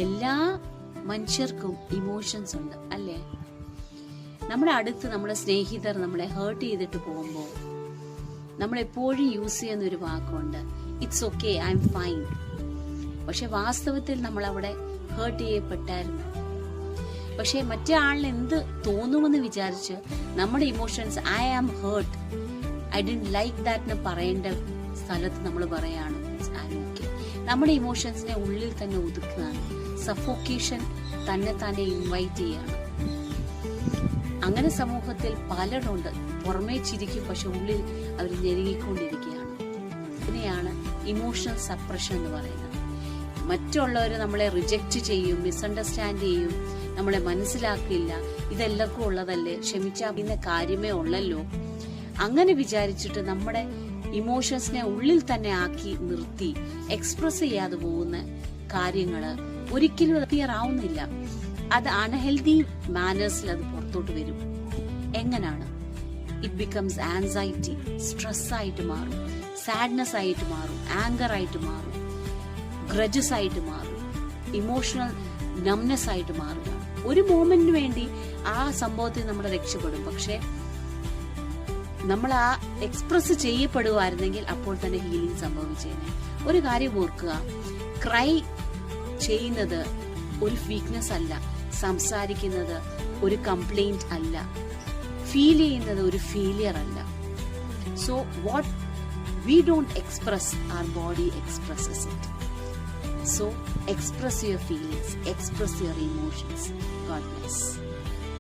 എല്ലാ മനുഷ്യർക്കും ഇമോഷൻസ് ഉണ്ട് അല്ലേ? നമ്മുടെ അടുത്ത് നമ്മുടെ സ്നേഹിതർ നമ്മളെ ഹേർട്ട് ചെയ്തിട്ട് പോകുമ്പോൾ നമ്മളെപ്പോഴും യൂസ് ചെയ്യുന്ന ഒരു വാക്കുണ്ട്, it's okay, I am fine. പക്ഷെ വാസ്തവത്തിൽ നമ്മൾ അവിടെ ഹേർട്ട് ചെയ്യപ്പെട്ടായിരുന്നു. പക്ഷെ മറ്റേ ആളിന് എന്ത് തോന്നുമെന്ന് വിചാരിച്ച് നമ്മുടെ emotions I am hurt, I didn't like that എന്ന് പറയേണ്ട സ്ഥലത്ത് നമ്മൾ പറയാണ് ഐ എം ഓക്കെ. നമ്മുടെ ഇമോഷൻസിനെ ഉള്ളിൽ തന്നെ ഒതുക്കുകയാണ്. സഫോക്കേഷൻ തന്നെ ഇൻവൈറ്റ് ചെയ്യാണ്. അങ്ങനെ സമൂഹത്തിൽ പലരുണ്ട്, പുറമേ ചിരിക്കും പക്ഷെ ഉള്ളിൽ അവർ ഞെരുങ്ങിക്കൊണ്ടിരിക്കുകയാണ്. ഇതിനെയാണ് ഇമോഷണൽ സപ്രഷൻ എന്ന് പറയുന്നത്. മറ്റുള്ളവർ നമ്മളെ റിജക്റ്റ് ചെയ്യും, മിസ്അണ്ടർസ്റ്റാൻഡ് ചെയ്യും, നമ്മളെ മനസ്സിലാക്കില്ല, ഇതെല്ലാവർക്കും ഉള്ളതല്ലേ, ക്ഷമിച്ചാൽ കാര്യമേ ഉള്ളല്ലോ, അങ്ങനെ വിചാരിച്ചിട്ട് നമ്മുടെ ഇമോഷൻസിനെ ഉള്ളിൽ തന്നെ ആക്കി നിർത്തി എക്സ്പ്രസ് ചെയ്യാതെ പോകുന്ന കാര്യങ്ങള് ഒരിക്കലും ക്ലിയർ ആവുന്നില്ല. അത് അൺഹെൽതി മാനേഴ്സിൽ അത് പുറത്തോട്ട് വരും. എങ്ങനാണ്? ഇറ്റ് ബിക്കംസ് ആൻസൈറ്റി, സ്ട്രെസ് ആയിട്ട് മാറും, സാഡ്നെസ് ആയിട്ട് മാറും, ആങ്കർ ആയിട്ട് മാറും, ഗ്രജസ് ആയിട്ട് മാറും, ഇമോഷണൽ നംനെസ് ആയിട്ട് മാറുക. ഒരു മോമെന്റിന് വേണ്ടി ആ സംഭവത്തിൽ നമ്മൾ രക്ഷപ്പെടും. പക്ഷെ നമ്മൾ ആ എക്സ്പ്രസ് ചെയ്യപ്പെടുവായിരുന്നെങ്കിൽ അപ്പോൾ തന്നെ ഹീലിംഗ് സംഭവിച്ചേനെ. ഒരു കാര്യം ഓർക്കുക, ക്രൈ ചെയ്യുന്നത് ഒരു വീക്ക്നെസ് അല്ല, സംസാരിക്കുന്നത് ഒരു കംപ്ലൈന്റ് അല്ല, ഫീൽ ചെയ്യുന്നത് ഒരു ഫെയിലിയർ അല്ല. So what we don't express, our body expresses it. So express your feelings, express your emotions. God bless.